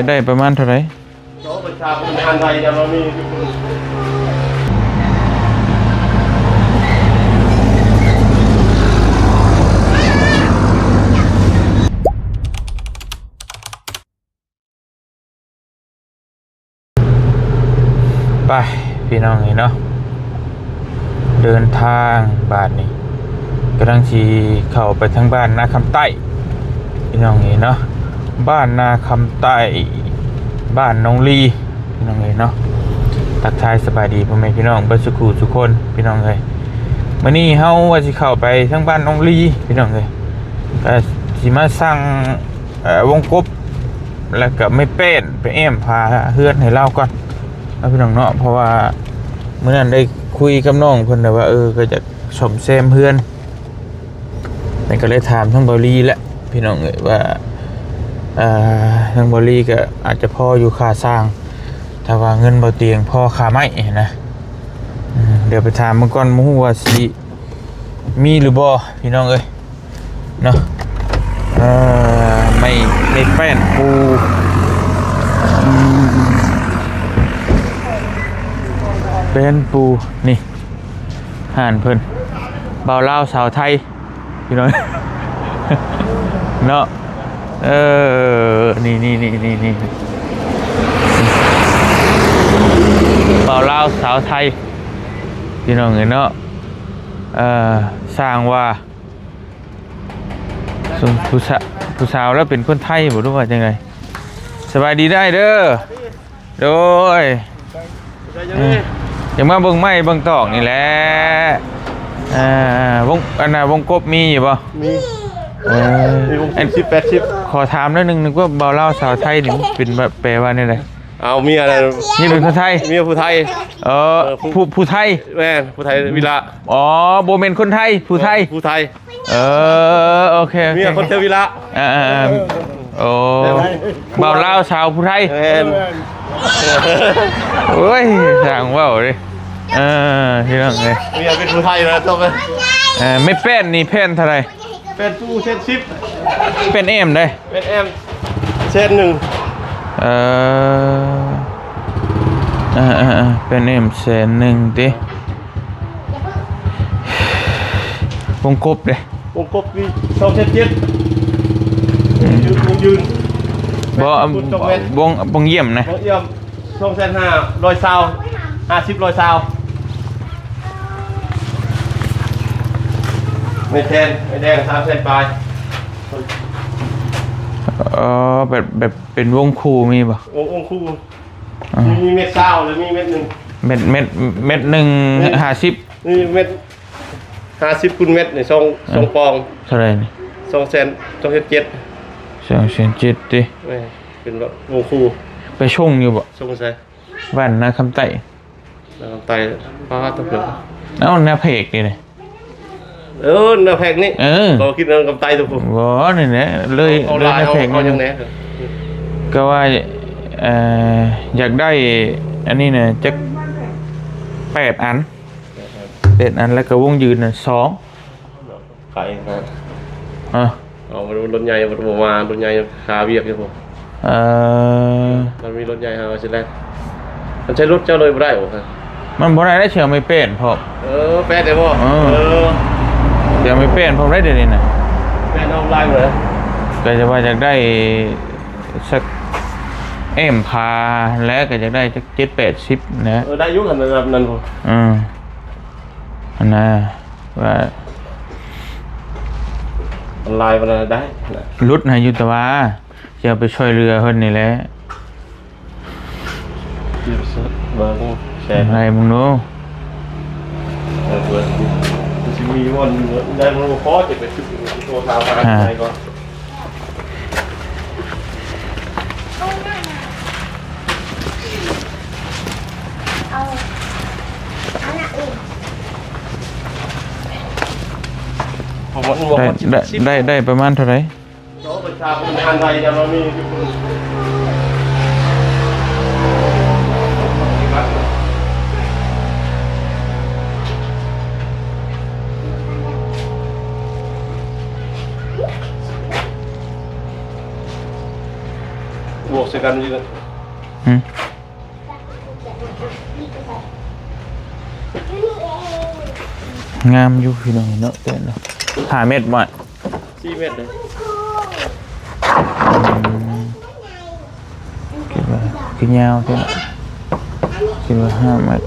ได้ประมาณเท่าไหร่ประชาชนอันไทยจะมามีไปพี่น้องนี่เนาะเดินทางบ้านนี่กำลังสีเข้าไปทางบ้านนาคำใต้พี่น้องนี่เนาะบ้านนาคำใต้บ้านน้องลีพี่น้องนี่เนาะทักทายสบายดีพ่อแม่พี่น้องเบิดสุขุทุกคนพี่น้องเลยมื้อนี้เฮาว่าสิเข้าไปทางบ้านน้องลีพี่น้องเลยก็สิมาสั่งวงกบแล้วก็ไม่เป็นไปแอมพาเฮือนให้เราก่อนพี่น้องเนาะเพราะว่าเมื่อนั้นได้คุยกับน้องเพิ่นแต่ว่าก็จะสมแซมเพื่อนนั่นก็เลยถามทั้งบริและพี่น้องว่าทั้งบริก็อาจจะพออยู่ค่าสร้างถ้าว่าเงินบ่เตียงพอค่าไม้นะเดี๋ยวไปถามมันก่อนมู้ว่าสิมีหรือบ่พี่น้องเนาะไม่แป้นปูเป็นปูนี่ห่านเพิ่นเบาเล่าสาวไทยพี่น้อง เนาะนี่เบาเล่าสาวไทยพี่น้องเนาะสร้างว่าส่วนผู้สาวแล้วเป็นคนไทยบ่รู้ว่าจังไงสบายดีได้เด้อโดยอย่างมาเบิ่งไม้เบิ่งตอกนี่แหละวงกบมีอยู่ป่ะมีวง10 80ขอถามนิดนึงนึกว่าเบาเล่าสาวไทยนี่เป็นแบบแปลว่าเนี่ยไรเอามีอะไรนี่เป็นคนไทยมีผู้ไทยผู้ไทยแม่ผู้ไทยวิระอ๋อโบเมนคนไทยผู้ไทยโอเคมีคนเทวิระโอ้เบาเล่าสาวผู้ไทยโอ้ยสั่งว่าเลยที่นั่งเลยมีเป็นผู้ไทยนะจบเลยไม่เป็นนี่เพ่นเท่าไรเป็นผู้เส้นชิปเป็นเอ็มได้เป็นเอ็มเส้น1เป็นเอ็มเส้น1ดิวงกบเลยวงกบมี2เส้น7ยืนวงเยี่ยมนะวงเยี่ยม2เส้น5ร้อยซาว50ร้อยซาวไม่แทนไม่แดง3เส้นปลายแบบเป็นวงคูมีป่ะวงคูมีเม็ดซาวหรือมีเม็ด1เม็ด1 50นี่เม็ด50คูณเม็ดนี่2ปองเท่าไรนี่2เส้น2เส้น7 2เส้น7ดิเป็นแบบวงคูไปชงอยู่ป่ะชงใส่บ้านนาคำไต้ไตป้าต้องเผือกหน้าเพกนี่เลยหน้าแพงนี่เราคิดเรื่องกับไตตัวผมนี่แหละเลยหน้าเพกนี่ยังไงก็ว่าอยากได้อันนี้เนี่ยจะ8 อันแล้วก็วงยืนน่ะ2ไก่ครับเอารถใหญ่รถใหญ่คาเวียกครับผมมันมีรถใหญ่ครับใช่ไหมมันใช้รถเจ้าเลยไม่ได้หรอครับมันบ่ได้เชื่อไม่เป็นพอเป็นได้บ่เดี๋ยวไม่เป็นผมได้เดี๋ยวนี้นะเป็นออนไลน์เหรอก็จะว่าจะได้สักพาแล้วก็จะได้สัก7-80นะได้ยุคนั้นผมนะว่าออนไลน์มันได้รุดนะยุตวาจะไปช่วยเรือคนนี่แหละอะไรมึงรู้จะมีวันได้มันพอจะไปชุดตัวสาวอะไรก่อนได้ประมาณเท่าไหร่ประชาชนอันไทยจะมามี บวกใส่กันอยู่ หืมงามอยู่พี่น้องเนาะเต้นเนาะ5 เมตรบ่ 4 เมตรเลย คิดว่าคือยาวเต้นคิดว่า5 เมตร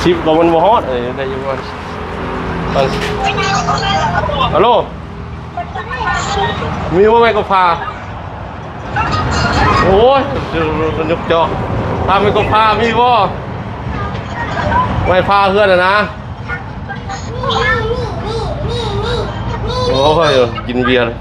ชิปก็มันบ่ฮอดได้อยู่ว่าฮัลโหลมีว่าไงก็พาโอ้ยมันยกจอพาไปก็พามีบ่ไม่พาเพื่อนนะโอ้ยกินเบียร์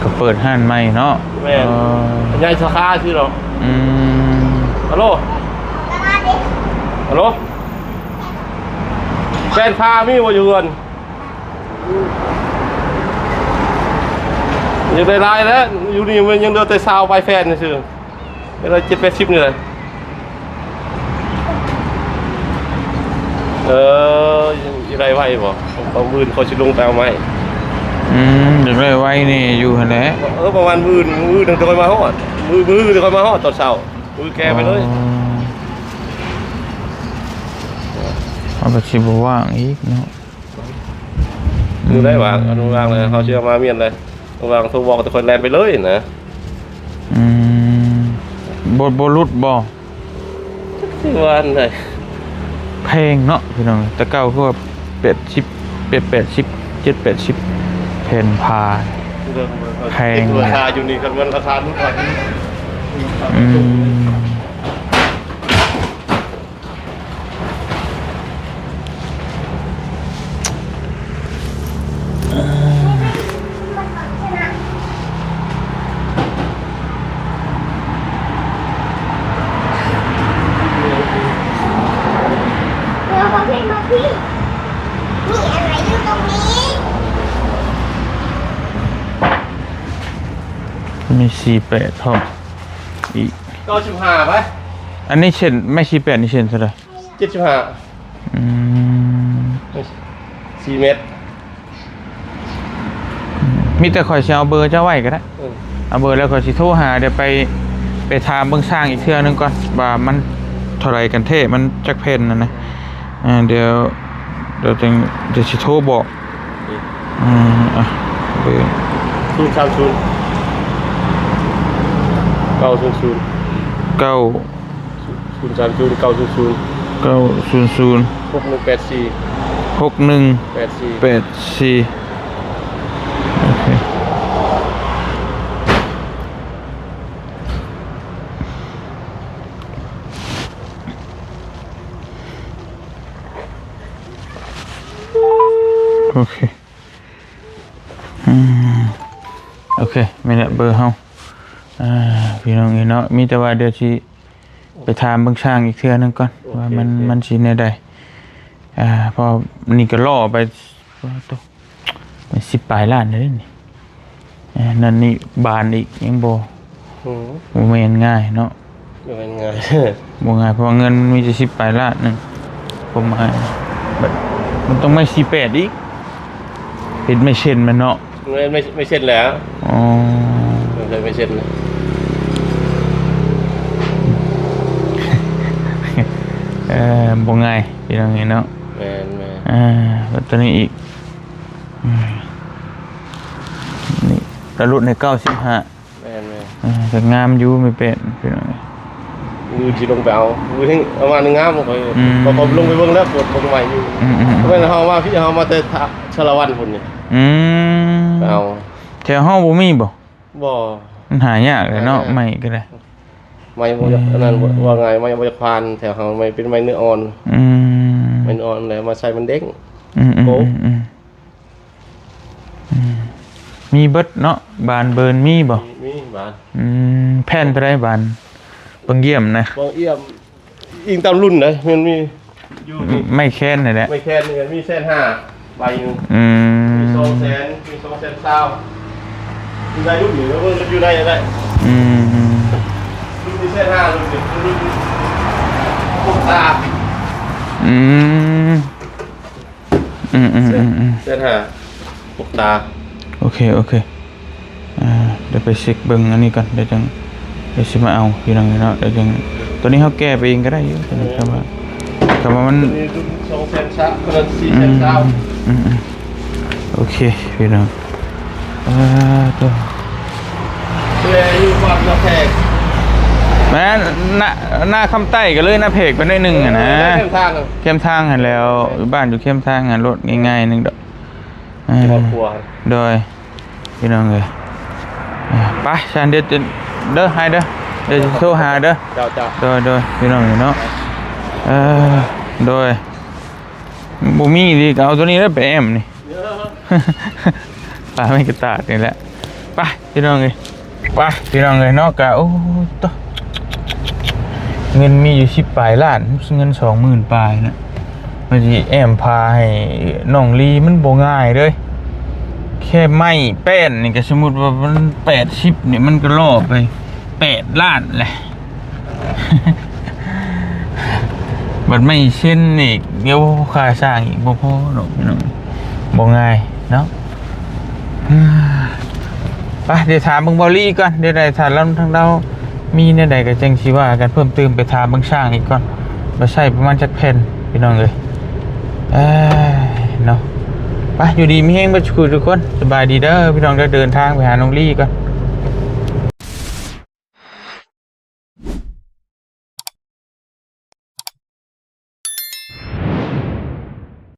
ก็เปิดห้านใหม่เนาะ แม่ยายสาขาชื่อเราฮัลโหลฮัลโหลแฟนพามีว่าอยู่เงินยังได้รายแล้วอยู่นี่มันยังเดินแต่ซาวไปแฟนนี่ชื่อเป็นอะไร7-80นี่เลยยังไรไหวบ่เอามือเขาชิลงไปเอาไหมเดี๋ยวไว้นี่อยู่หั่นแหละประมาณมือถึงจะค่อยมาฮอดมือจะค่อยมาฮอดตอนเช้ามือแกไปเลยเอาไปชิบว่างอีกเนาะมือได้วางอนุวางเลยเขาเชื่อมาเมียนเลยอนุวางโทรบอกแต่คนแลนไปเลยนะบรุษบ่ที่วันเลยเพลงเนาะพี่น้องแต่เก่าคือว่า80 70 เพนพาแพงราคาอยู่นี่กันมันราคาทุกวันมี48พร้อมอีก95ไปอันนี้เช่นไม่48นี่เช่นเท่าไหร่754 เมตรมีแต่ข่อยสิเอาเบอร์เจ้าไว้ก็ได้เอาเบอร์แล้วข่อยสิโทรหาเดี๋ยวไปถามเบิ่งสร้างอีกเทื่อนึงก่อนว่ามันเท่าไหร่กันแท้มันจักเพนนะเดี๋ยวสิโทรบอกเบอร์900 โอเคโอเคโอเคไม่ได้เบอร์เฮาพี่น้องเนาะมีแต่ว่าเดี๋ยวสิไปถามเบิ่งช่างอีกเทื่อนึงก่อนว่ามันสิแนวใดพอนี่ก็ล่อไปมัน10 ปลายล้านเลยนี่นั่นนี่บานอีกยังบ่แม่นง่ายเนาะบ่แม่นง่ายบ่ง่ายเพราะเงินมีแต่10 ปลายล้านนึงผมหมายมันต้องไม่48อีกเฮ็ดไม่เช่นมันเนาะไม่เช่นแล้วไม่เช่นนะบ่ง่ายพี่น้องเนาะแม่นตัวนี้อีกนี่กระลุดใน95แม่นแต่งามอยู่ไม่เป็นพี่น้องม มือจีลงไปเอามือที่ประมาณ1 งามพอผมลงไปเบิ่งแล้วปวดบ่ไหวอยู่เพราะฉะนั้นเฮามาพี่เฮามาแต่ชลวันพุ่นนี่ไปเอา แถวห้องบ่มีบ่ บ่ มันหายากเลยเนาะไม่ก็ได้ ไม่บ่อยากอันนั้นว่าไงไม่บ่อยากพานแถวเฮาไม่เป็นไม้เนื้ออ่อนไม้อ่อนแล้วมาใส่มันเด้งโป๊ะ มีเบิดเนาะบานเบิร์นมีบ่ มีบาน แผ่นไปได้บานเบิ่งเยี่ยมนะ บางเอี่ยมอิงตามรุ่นเลยมันมีอยู่นี่ ไม่แค้นนี่แหละ ไม่แค่นี้มี1,500,000ใบนึงมี200,000มี220,000มีได้รุ่นอยู่แล้วมันอยู่ได้รุ่นมี1,500,000รุ่นนี้รุ่นพวกตา1,500,000พวกตาโอเคเดี๋ยวไปเช็คเบิ่งอันนี้ก่อนเดี๋ยวสิมาเอาพี่น้องเนาะเดี๋ยวจังตัวนี้เฮาแก้ไปเองก็ได้อยู่ตัวนี้ครับว่ามันมีรุ่น2,000,000คนละ4,000,000โอเคพี่น้องตัวอยู่บ้านละแพกแม่หน้าคำใต้ก็เลยหน้าเพกไปได้หนึ่งอ่ะนะเข้มทางหันแล้วบ้านอยู่เข้มทางหันรถง่ายๆนึงดอกครอบครัวโดยพี่น้องเลยไปฉันเดี๋ยวเด้อให้เด้อเดี๋ยวโทรหาเด้อโดยพี่น้องเนาะโดยบุมีดีเอาตัวนี้แล้วไปแอมนี่ปลาไม่กระตาดนี่แหละไปพี่น้องเลยไปพี่น้องเลยเนาะกะโอ้ตัวเงินมีอยู่10 ปลายล้านเงิน20,000 ปลายนะมันจะแอมพาให้น้องลีมันบ่ง่ายเลยแค่ไม่แป้นนี่ก็สมมุติว่ามัน80นี่มันก็ล่อไป8 ล้านแหละ บัดไม่เช่นอีกเดี๋ยวค่าสร้างอีกบ่พอดอกพี่น้องบ่ง่ายเนาะไปเดี๋ยวถามเบิ่งบอลลี่ก่อนเดี๋ยวได้ถามเราทางเรามีเนี่ยใดก็จังสิว่ากันเพิ่มเติมไปถามเบิ่งช่างอีกก่อนบ่ใช่ประมาณจักแผ่นพี่น้องเอ้ยเนาะไปอยู่ดีมีแฮงบ่ทุกคนสบายดีเด้อพี่น้องเดินทางไปหาน้องลี่ก่อน